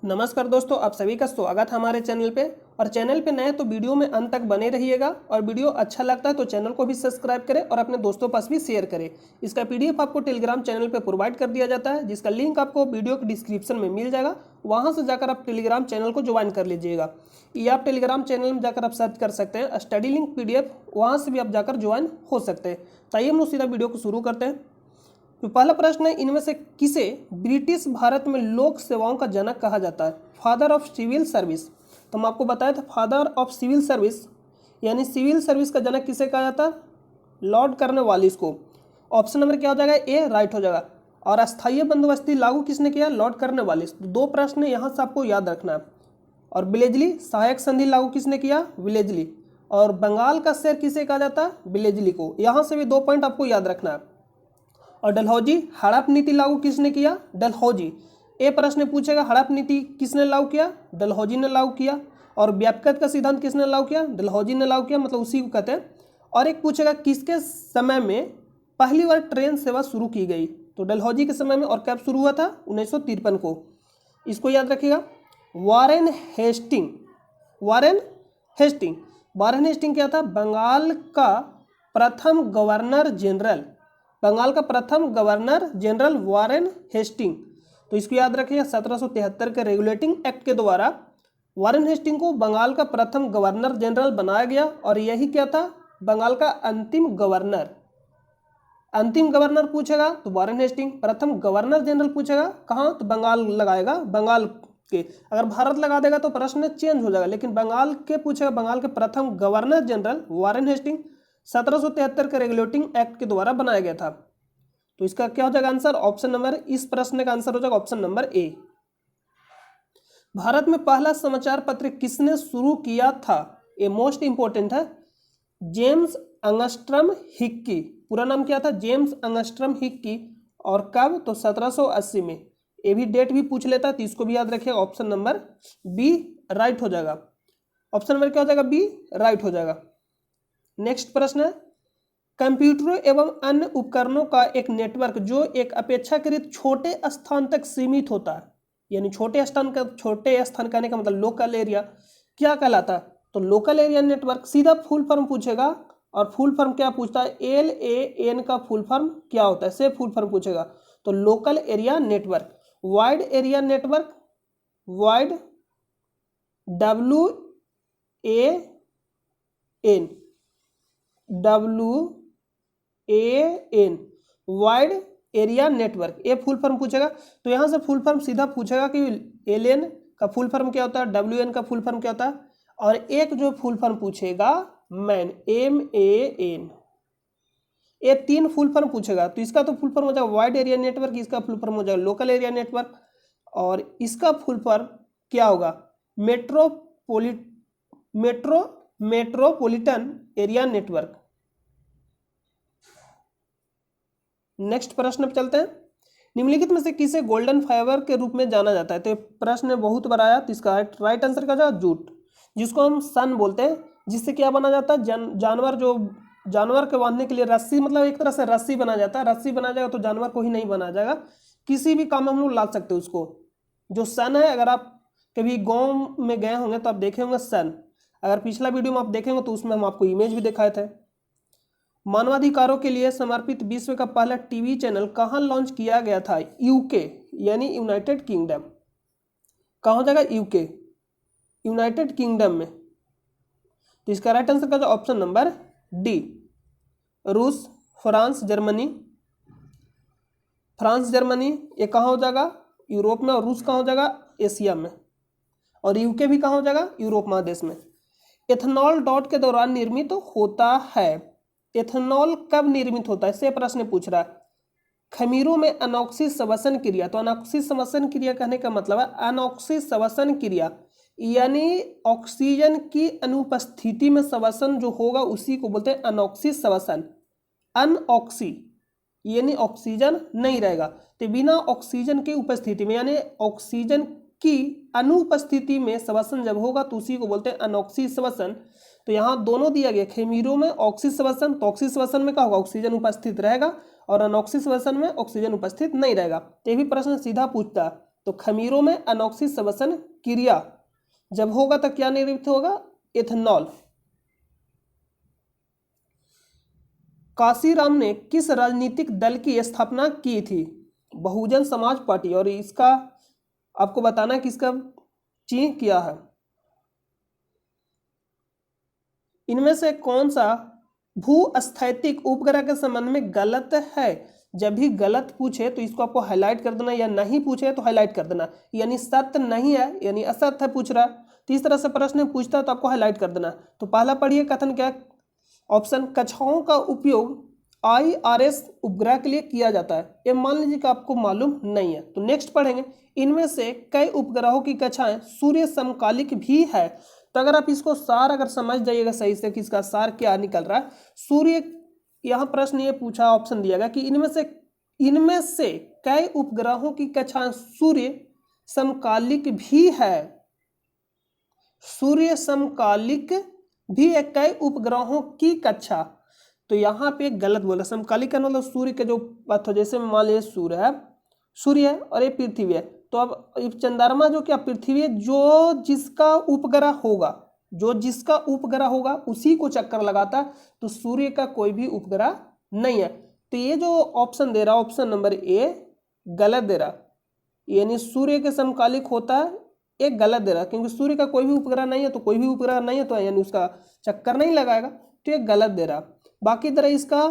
नमस्कार दोस्तों, आप सभी का स्वागत है हमारे चैनल पे। और चैनल पे नए तो वीडियो में अंत तक बने रहिएगा और वीडियो अच्छा लगता है तो चैनल को भी सब्सक्राइब करें और अपने दोस्तों पास भी शेयर करें। इसका पीडीएफ आपको टेलीग्राम चैनल पे प्रोवाइड कर दिया जाता है, जिसका लिंक आपको वीडियो के डिस्क्रिप्शन में मिल जाएगा। वहाँ से जाकर आप टेलीग्राम चैनल को ज्वाइन कर लीजिएगा। या आप टेलीग्राम चैनल में जाकर आप सर्च कर सकते हैं स्टडी लिंक PDF, वहाँ से भी आप जाकर ज्वाइन हो सकते हैं। तो आइए हम लोग सीधा वीडियो को शुरू करते हैं। तो पहला प्रश्न है, इनमें से किसे ब्रिटिश भारत में लोक सेवाओं का जनक कहा जाता है? Father of civil service. तो हम आपको बताया था फादर ऑफ सिविल सर्विस यानी सिविल सर्विस का जनक किसे कहा जाता है? लॉर्ड कॉर्नवालिस को। ऑप्शन नंबर क्या हो जाएगा? ए राइट हो जाएगा। और अस्थायी बंदोबस्ती लागू किसने किया? Lord Cornwallis. दो प्रश्न यहाँ से आपको याद रखना है। और विलेजली सहायक संधि लागू किसने किया? विलेजली। और बंगाल का शेर किसे कहा जाता है? विलेजली को। यहाँ से भी 2 पॉइंट आपको याद रखना है। और डलहौजी हड़प नीति लागू किसने किया? डलहौजी। ए प्रश्न पूछेगा हड़प नीति किसने लागू किया? डलहौजी ने लागू किया। और व्यापकता का सिद्धांत किसने लागू किया? डलहौजी ने लागू किया, मतलब उसी को कहते हैं। और एक पूछेगा किसके समय में पहली बार ट्रेन सेवा शुरू की गई? तो डलहौजी के समय में। और कब शुरू हुआ था? 1953 को। इसको याद रखिएगा। Warren Hasting. Warren Hasting. Warren Hasting क्या था? बंगाल का प्रथम गवर्नर जनरल। बंगाल का प्रथम गवर्नर जनरल वारेन हेस्टिंग। तो इसको याद रखिए। 1773 के रेगुलेटिंग एक्ट के द्वारा वारेन हेस्टिंग को बंगाल का प्रथम गवर्नर जनरल बनाया गया। और यही क्या था? बंगाल का अंतिम गवर्नर। अंतिम गवर्नर पूछेगा तो वारेन हेस्टिंग। प्रथम गवर्नर जनरल पूछेगा कहाँ? तो बंगाल लगाएगा, बंगाल के। अगर भारत लगा देगा तो प्रश्न चेंज हो जाएगा, लेकिन बंगाल के पूछेगा। बंगाल के प्रथम गवर्नर जनरल वारेन हेस्टिंग 1773 के रेगुलेटिंग एक्ट के द्वारा बनाया गया था। तो इसका क्या हो जाएगा आंसर? ऑप्शन नंबर, इस प्रश्न का आंसर हो जाएगा ऑप्शन नंबर ए। भारत में पहला समाचार पत्र किसने शुरू किया था? ये मोस्ट इंपोर्टेंट है। James Augustus Hicky. पूरा नाम क्या था? James Augustus Hicky. और कब? तो 1780 में। ये भी डेट भी पूछ लेता है, तो इसको भी याद रखिएगा। ऑप्शन नंबर बी राइट हो जाएगा। ऑप्शन नंबर क्या हो जाएगा? बी राइट हो जाएगा। नेक्स्ट प्रश्न है, कंप्यूटरों एवं अन्य उपकरणों का एक नेटवर्क जो एक अपेक्षाकृत छोटे स्थान तक सीमित होता है, यानी छोटे स्थान कहने का मतलब लोकल एरिया, क्या कहलाता है? तो लोकल एरिया नेटवर्क। सीधा फुल फॉर्म पूछेगा। और फुल फॉर्म क्या पूछता है? LAN का फुल फॉर्म क्या होता है, से फुल फॉर्म पूछेगा। तो local area network. Wide area network, wide WAN, wide area network. ये फुल फॉर्म पूछेगा। तो यहाँ से फुल फॉर्म सीधा पूछेगा कि LAN का फुल फॉर्म क्या होता है, WAN का फुल फॉर्म क्या होता है। और एक जो फुल फॉर्म पूछेगा मैन, MAN। ये 3 फुल फॉर्म पूछेगा। तो इसका तो फुल फॉर्म हो जाएगा वाइड एरिया नेटवर्क, इसका फुल फॉर्म हो जाएगा लोकल एरिया नेटवर्क। और इसका फुल फॉर्म क्या होगा? Metropolitan area network. नेक्स्ट प्रश्न पे चलते हैं। निम्नलिखित में से किसे गोल्डन फाइबर के रूप में जाना जाता है? तो प्रश्न बहुत बार आया, तो इसका राइट आंसर क्या जाएगा? जूट, जिसको हम सन बोलते हैं। जिससे क्या बना जाता है? जानवर के बांधने के लिए रस्सी, मतलब एक तरह से रस्सी बना जाता है। रस्सी बना जाएगा तो जानवर को ही नहीं बना जाएगा, किसी भी काम में हम लोग ला सकते हैं उसको। जो सन है, अगर आप कभी गाँव में गए होंगे तो आप देखे होंगे सन। अगर पिछला वीडियो में आप देखेंगे तो उसमें हम आपको इमेज भी दिखाए थे। मानवाधिकारों के लिए समर्पित विश्व का पहला टीवी चैनल कहाँ लॉन्च किया गया था? UK यानी यूनाइटेड किंगडम। कहाँ हो जाएगा? UK, यूनाइटेड किंगडम में। तो इसका राइट आंसर का ऑप्शन नंबर डी। रूस, फ्रांस, जर्मनी। फ्रांस, जर्मनी ये कहाँ हो जाएगा? यूरोप में। और रूस कहाँ हो जाएगा? एशिया में। और UK भी कहाँ हो जाएगा? यूरोप महादेश में। एथेनॉल डॉट के दौरान निर्मित होता है। एथेनॉल कब निर्मित होता है? से प्रश्न पूछ रहा है। खमीरों में अनॉक्सी श्वसन क्रिया। तो अनॉक्सी श्वसन क्रिया कहने का मतलब है अनॉक्सी श्वसन क्रिया, यानी ऑक्सीजन की अनुपस्थिति में श्वसन जो होगा उसी को बोलते हैं अनॉक्सी श्वसन। अनऑक्सी यानी ऑक्सीजन नहीं रहेगा। तो बिना ऑक्सीजन की उपस्थिति में, यानी ऑक्सीजन की अनुपस्थिति में श्वसन जब होगा तो उसी को बोलते हैं अनॉक्सी श्वसन। तो यहाँ दोनों दिया गया, खमीरों में ऑक्सी श्वसन। तो ऑक्सी श्वसन में क्या होगा? ऑक्सीजन उपस्थित रहेगा। और अनॉक्सी श्वसन में ऑक्सीजन उपस्थित नहीं रहेगा। तो ये भी प्रश्न सीधा पूछता है तो खमीरों में अनोक्सी श्वसन क्रिया जब होगा तो क्या निर्मित होगा? एथेनॉल। काशीराम ने किस राजनीतिक दल की स्थापना की थी? बहुजन समाज पार्टी। और इसका आपको बताना है किसका चीन किया है। इनमें से कौन सा भूस्थैतिक उपग्रह के संबंध में गलत है? जब भी गलत पूछे तो इसको आपको हाईलाइट कर देना, या नहीं पूछे तो हाईलाइट कर देना, यानी सत्य नहीं है यानी असत्य है पूछ रहा है, तो इस तरह से प्रश्न पूछता है तो आपको हाईलाइट कर देना। तो पहला पढ़िए कथन क्या? ऑप्शन, कक्षाओं का उपयोग IRS उपग्रह के लिए किया जाता है। ये मान लीजिए कि आपको मालूम नहीं है। तो नेक्स्ट पढ़ेंगे, इनमें से कई उपग्रहों की कक्षाएं सूर्य समकालिक भी है। तो अगर आप इसको सार अगर समझ जाइएगा सही से कि इसका सार क्या निकल रहा है, सूर्य, यहाँ प्रश्न ये पूछा, ऑप्शन दिया गया कि इनमें से कई उपग्रहों की कक्षाएं सूर्य समकालिक भी है। सूर्य समकालिक भी है कई उपग्रहों की कक्षा। तो यहाँ पे गलत बोला। समकालिक का मतलब सूर्य के जो पथ, जैसे मान लीजिए सूर्य है और ये पृथ्वी है, तो अब चंद्रमा जो क्या पृथ्वी है, जो जिसका उपग्रह होगा उसी को चक्कर लगाता है। तो सूर्य का कोई भी उपग्रह नहीं है। तो ये जो ऑप्शन दे रहा, ऑप्शन नंबर ए गलत दे रहा, यानी सूर्य के समकालिक होता है, एक गलत दे रहा, क्योंकि सूर्य का कोई भी उपग्रह नहीं है, तो कोई भी उपग्रह नहीं है तो यानी उसका चक्कर नहीं लगाएगा, तो ये गलत दे रहा। बाकी तरह इसका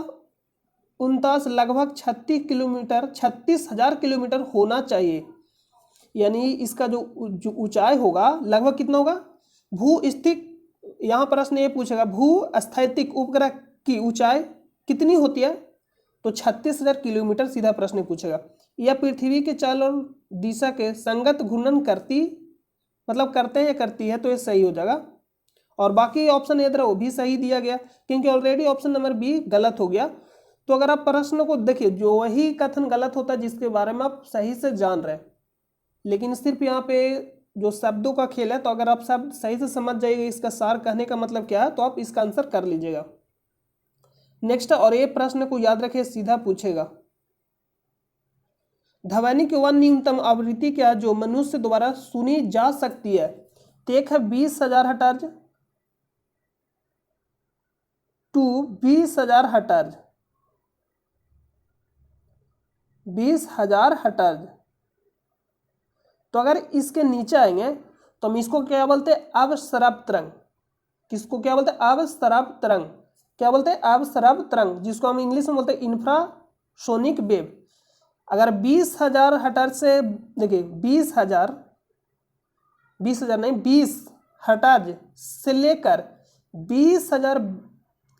49 लगभग 36,000 किलोमीटर होना चाहिए, यानी इसका जो ऊंचाई होगा लगभग कितना होगा? भूस्थित, यहाँ प्रश्न ये पूछेगा भूस्थैतिक उपग्रह की ऊंचाई कितनी होती है? तो 36,000 किलोमीटर सीधा प्रश्न पूछेगा। यह पृथ्वी के चारों दिशा के संगत घूर्णन करते हैं या करती है, तो ये सही हो जाएगा। और बाकी ऑप्शन इधर वो भी सही दिया गया, क्योंकि ऑलरेडी ऑप्शन नंबर बी गलत हो गया। तो अगर आप प्रश्न को देखिए, जो वही कथन गलत होता है जिसके बारे में आप सही से जान रहे हैं, लेकिन सिर्फ यहाँ पे जो शब्दों का खेल है, तो अगर आप शब्द सही से समझ जाइएगा इसका सार कहने का मतलब क्या है, तो आप इसका आंसर कर लीजिएगा। नेक्स्ट, और ये प्रश्न को याद रखिए, सीधा पूछेगा, ध्वनि की वह न्यूनतम आवृत्ति क्या है जो मनुष्य द्वारा सुनी जा सकती है? तो एक है 20,000 हर्ट्ज टू 20,000 हर्ट्ज, 20,000 हर्ट्ज। तो अगर इसके नीचे आएंगे तो हम इसको क्या बोलते हैं? अवस्राव तरंग। किसको क्या बोलते हैं? अवस्राव तरंग। क्या बोलते हैं? अवस्राव तरंग, जिसको हम इंग्लिश में बोलते हैं इंफ्रासोनिक वेव। अगर 20,000 हर्ट्ज से, देखिए 20 हर्ट्ज से लेकर 20,000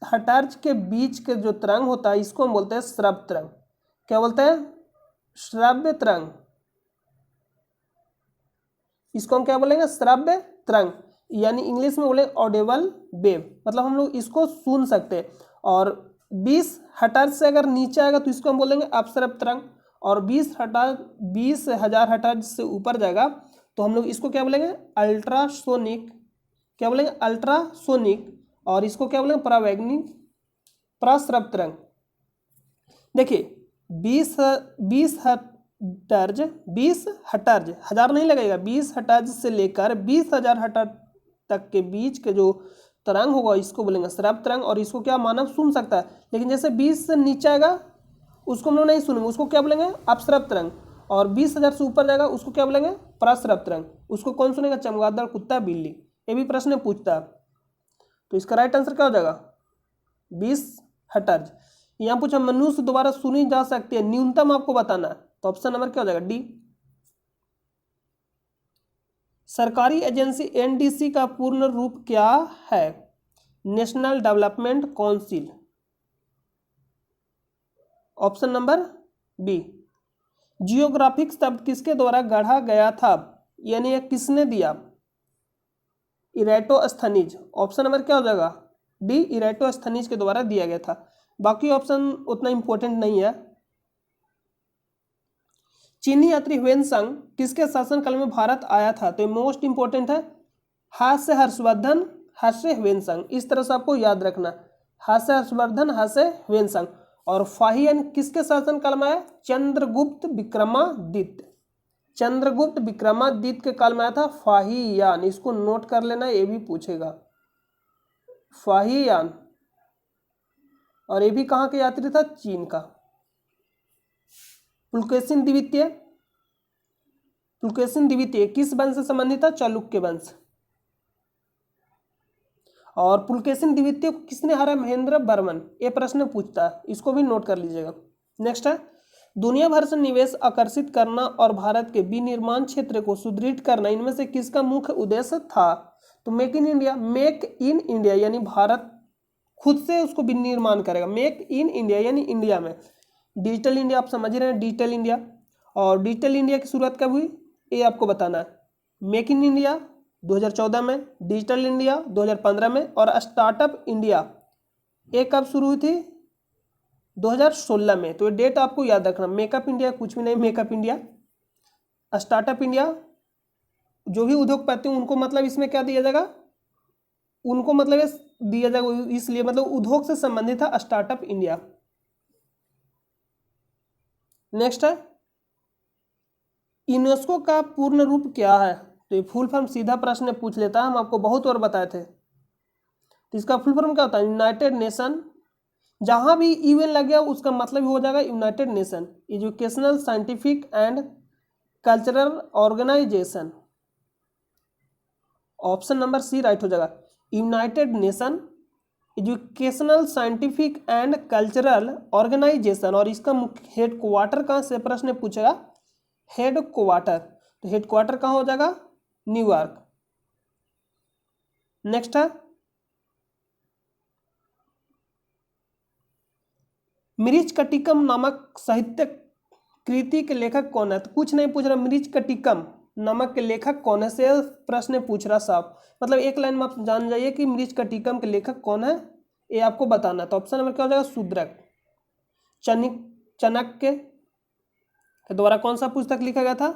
हर्ट्ज के बीच के जो तरंग होता है, इसको हम बोलते हैं श्रव्य तरंग। क्या बोलते हैं? श्रव्य तरंग। इसको हम क्या बोलेंगे? श्रव्य तरंग, यानी इंग्लिश में बोले ऑडिबल वेव, मतलब हम लोग इसको सुन सकते हैं। और 20 हर्ट्ज से अगर नीचे आएगा तो इसको हम बोलेंगे अपश्रव्य तरंग, और 20,000 हर्ट्ज से ऊपर जाएगा तो हम लोग इसको क्या बोलेंगे? अल्ट्रासोनिक। क्या बोलेंगे? अल्ट्रासोनिक। और इसको क्या बोलेंगे? परावैगनिक प्रश्रव्य तरंग। देखिए 20 हर्ट्ज, हजार नहीं लगेगा, 20 हर्ट्ज से लेकर 20,000 हर्ट्ज तक के बीच के जो तरंग होगा इसको बोलेंगे श्रव्य तरंग। और इसको क्या मानव सुन सकता है, लेकिन जैसे 20 से नीचे आएगा उसको हम लोग नहीं सुनेंगे, उसको क्या बोलेंगे? अपश्रव्य तरंग। और 20,000 से ऊपर जाएगा उसको क्या बोलेंगे? प्रश्रव्य तरंग। उसको कौन सुनेगा? चमगादड़, कुत्ता, बिल्ली। ये भी प्रश्न पूछता है। तो इसका राइट आंसर क्या हो जाएगा? 20 हर्ट्ज। यहाँ पूछा मनुष्य द्वारा सुनी जा सकती है, न्यूनतम आपको बताना है, तो ऑप्शन नंबर क्या हो जाएगा? डी। सरकारी एजेंसी NDC का पूर्ण रूप क्या है? National development council. Option number B. Geographic शब्द किसके द्वारा गढ़ा गया था, यानी किसने दिया? इरेटोस्थनीज। ऑप्शन नंबर क्या हो जाएगा? डी, इरेटोस्थनीज के द्वारा दिया गया था। बाकी ऑप्शन उतना इंपॉर्टेंट नहीं है। चीनी यात्री ह्वेनसांग किसके शासनकाल में भारत आया था? तो मोस्ट इंपॉर्टेंट है, हास्य हर्षवर्धन, हास्य ह्वेनसांग। इस तरह से आपको याद रखना, हास्य हर्षवर्धन, हास्य ह्वेनसांग। और फाहियन किसके शासनकाल में आया? चंद्रगुप्त विक्रमादित्य। चंद्रगुप्त विक्रमादित्य के काल में आया था फाहियान, इसको नोट कर लेना, ये भी पूछेगा। फाहियान, और ये भी कहाँ का यात्री था? चीन का। पुलकेशिन द्वितीय, पुलकेशिन द्वितीय किस वंश से संबंधित था? चालुक्य वंश। और पुलकेशिन द्वितीय को किसने हराया? महेंद्र वर्मन। ये प्रश्न पूछता है, इसको भी नोट कर लीजिएगा। नेक्स्ट है, दुनिया भर से निवेश आकर्षित करना और भारत के विनिर्माण क्षेत्र को सुदृढ़ करना, इनमें से किसका मुख्य उद्देश्य था? तो make in India. Make in India यानी भारत खुद से उसको विनिर्माण करेगा। मेक इन इंडिया यानी इंडिया में। डिजिटल इंडिया आप समझ रहे हैं, डिजिटल इंडिया। और डिजिटल इंडिया की शुरुआत कब हुई ये आपको बताना है। मेक इन इंडिया 2014 में, डिजिटल इंडिया 2015 में, और स्टार्टअप इंडिया ये कब शुरू हुई थी? 2016 में। तो ये डेट आपको याद रखना। मेकअप इंडिया कुछ भी नहीं, मेकअप इंडिया। स्टार्टअप इंडिया जो भी उद्योगपति उनको मतलब इसमें क्या दिया जाएगा? उनको मतलब ये दिया जाएगा, इसलिए मतलब उद्योग से संबंधित था स्टार्टअप इंडिया। नेक्स्ट है, यूनेस्को का पूर्ण रूप क्या है? तो ये फुल फॉर्म सीधा प्रश्न पूछ लेता है, हम आपको बहुत बार बताए थे। तो इसका फुल फॉर्म क्या होता है? United Nation. जहां भी यूएन लग गया उसका मतलब हो जाएगा United Nation. Educational, scientific and cultural organisation. Option number C right हो जाएगा। United Nation, educational, scientific and cultural organisation. और इसका मुख्य हेड क्वार्टर कहाँ से प्रश्न पूछेगा? Head quarter. तो हेड क्वार्टर कहाँ हो जाएगा? न्यूयॉर्क। नेक्स्ट है, मृच्छकटिकम नामक साहित्य कृति के लेखक कौन है? तो कुछ नहीं पूछ रहा, मृच्छकटिकम नामक के लेखक कौन है से प्रश्न पूछ रहा साहब। मतलब एक लाइन में आप जान जाइए कि मृच्छकटिकम के लेखक कौन है, ये आपको बताना है। तो ऑप्शन नंबर क्या हो जाएगा? शूद्रक। चाणक्य के द्वारा कौन सा पुस्तक लिखा गया था?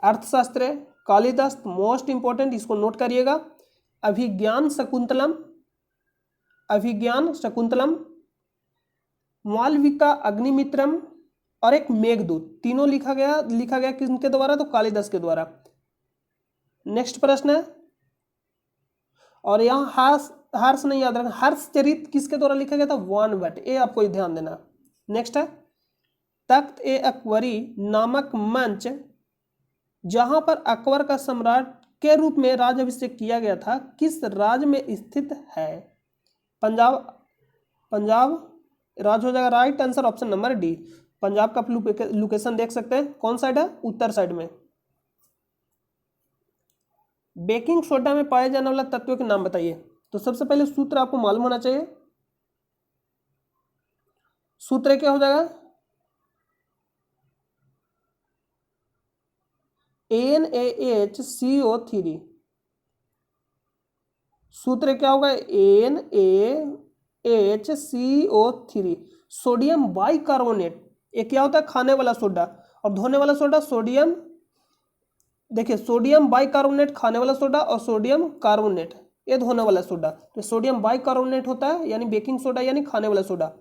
अर्थशास्त्र। कालिदास, मोस्ट इंपॉर्टेंट, इसको नोट करिएगा। अभिज्ञान शकुंतलम, अभिज्ञान शकुंतलम, मालविका अग्निमित्रम, और एक मेघदूत। तीनों लिखा गया किसके द्वारा? तो कालिदास के द्वारा। नेक्स्ट प्रश्न है, और यहाँ हर्ष नहीं याद रखना, हर्षचरित किसके द्वारा लिखा गया था? वान भट्ट। ये आपको ध्यान देना। नेक्स्ट है, तख्त ए अकबरी नामक मंच जहां पर अकबर का सम्राट के रूप में राज्याभिषेक किया गया था, किस राज्य में स्थित है? पंजाब। पंजाब राज्य हो जाएगा right answer, option number D. Punjab का लोकेशन देख सकते हैं, कौन साइड है? उत्तर साइड में। बेकिंग सोडा में पाए जाने वाला तत्व के नाम बताइए। तो सबसे पहले सूत्र आपको मालूम होना चाहिए। सूत्र क्या हो जाएगा? NaHCO3। सूत्र क्या होगा? NaHCO3। सोडियम बाइकार्बोनेट, ये क्या होता है? खाने वाला सोडा। और धोने वाला सोडा सोडियम, देखिए सोडियम बाइकार्बोनेट खाने वाला सोडा, और सोडियम कार्बोनेट ये धोने वाला सोडा। तो सोडियम बाइकार्बोनेट होता है यानी बेकिंग सोडा यानी खाने वाला सोडा।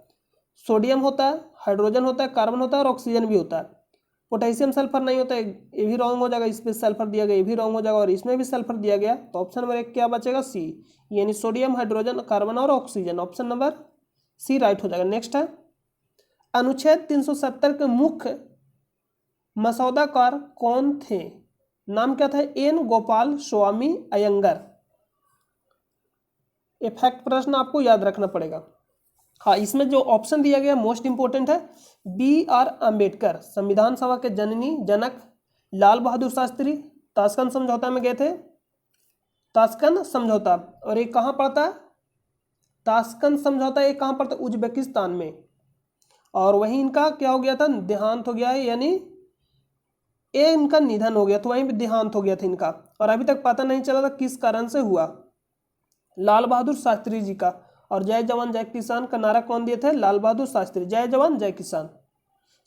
सोडियम होता है, हाइड्रोजन होता है, कार्बन होता है, और ऑक्सीजन भी होता है। पोटेशियम सल्फर नहीं होता है, ये भी रॉन्ग हो जाएगा। इसमें सल्फर दिया गया, ये भी रॉन्ग हो जाएगा, और इसमें भी सल्फर दिया गया। तो ऑप्शन नंबर 1 क्या बचेगा? सी, यानी सोडियम, हाइड्रोजन, कार्बन और oxygen. Option number C right हो जाएगा। नेक्स्ट है, अनुच्छेद 370 के मुख्य मसौदाकार कौन थे? नाम क्या था? एन गोपाल स्वामी अयंगर। ये फैक्ट प्रश्न आपको याद रखना पड़ेगा। हाँ, इसमें जो ऑप्शन दिया गया मोस्ट इंपोर्टेंट है। BR अम्बेडकर, संविधान सभा के जनक। लाल बहादुर शास्त्री, ताशकंद समझौता में गए थे, ताशकंद समझौता। और ये कहाँ पड़ता है? ताशकंद समझौता ये कहाँ पड़ता है? उज्बेकिस्तान में। और वहीं इनका क्या हो गया था? देहांत हो गया है, यानी ये इनका निधन हो गया, तो वहीं पे देहांत हो गया था इनका। और अभी तक पता नहीं चला था किस कारण से हुआ। लाल बहादुर शास्त्री जी का। और जय जवान जय किसान का नारा कौन दिए थे? लाल बहादुर शास्त्री। जय जवान जय किसान।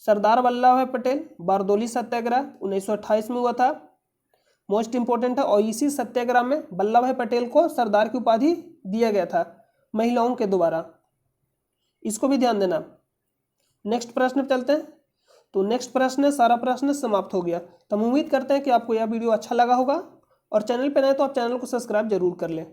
सरदार वल्लभ भाई पटेल, बारदोली सत्याग्रह 1928 में हुआ था, मोस्ट इंपोर्टेंट है। और इसी सत्याग्रह में वल्लभ भाई पटेल को सरदार की उपाधि दिया गया था महिलाओं के द्वारा, इसको भी ध्यान देना। नेक्स्ट प्रश्न पे चलते हैं। तो नेक्स्ट प्रश्न है, सारा प्रश्न समाप्त हो गया। तो हम उम्मीद करते हैं कि आपको यह वीडियो अच्छा लगा होगा, और चैनल पर नए तो आप चैनल को सब्सक्राइब जरूर कर लें,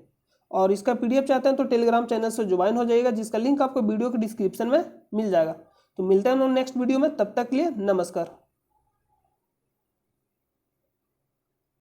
और इसका पीडीएफ चाहते हैं तो टेलीग्राम चैनल से ज्वाइन हो जाइएगा, जिसका लिंक आपको वीडियो के डिस्क्रिप्शन में मिल जाएगा। तो मिलते हैं हम नेक्स्ट वीडियो में, तब तक के लिए नमस्कार।